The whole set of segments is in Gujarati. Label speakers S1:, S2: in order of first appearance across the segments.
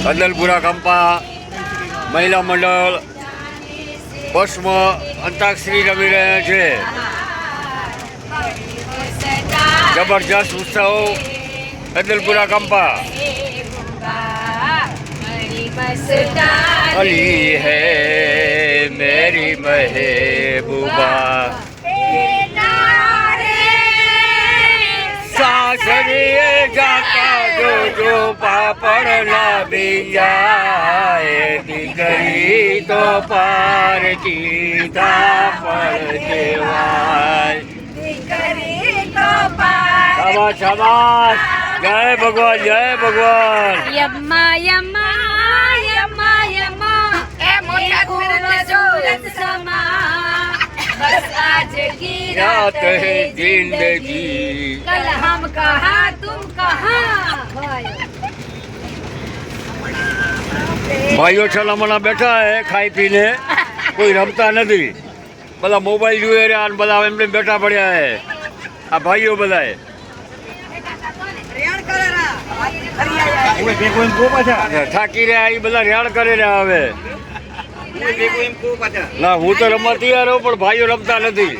S1: અદલપુરા કંપા મહિલા મંડળ ભસ્મ અંતાક્ષરી રમી રહ્યા છે. જબરજસ્ત ઉત્સવ અદલપુરા કંપા. અલી હૈ મેરી મહેબૂબા સાસરીએ જાતા જો પાપડ ના બીજાય દીકરી તો પારકી તાપડ દેવાય. શાબાશ શાબાશ. જય ભગવાન જય ભગવાન.
S2: યમ્મા યમ્મા યમ્મા યમ્મા એ મોટા સુરત સમા બસ આજ કી રાત હે
S1: જિંદગી.
S2: કલ હમ કહા તુમ કહા.
S1: ભાઈઓ છલામણા બેઠા હે ખાઈ પીને, કોઈ રમતા નથી, બધા મોબાઈલ જોઈ રહ્યા અને બધા એમને બેઠા પડ્યા હે. આ ભાઈઓ બધા થાકી રહ્યા, એ બધા રેણ કરી રહ્યા. હવે ના, હું તો રમવા તૈયાર હોઉં પણ ભાઈઓ રમતા નથી.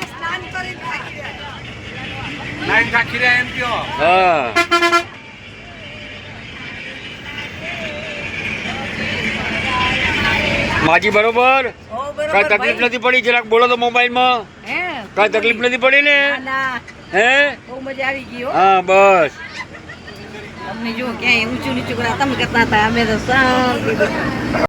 S1: હા, માજી બરોબર. કઈ તકલીફ નથી પડી? જરાક બોલો તો મોબાઈલમાં. કઈ તકલીફ નથી પડી ને? હે,
S2: બહુ મજા આવી ગઈ.
S1: હા બસ.
S2: તમને જો ક્યાંય ઊંચું નીચું તમે કરતા હતા, અમે તો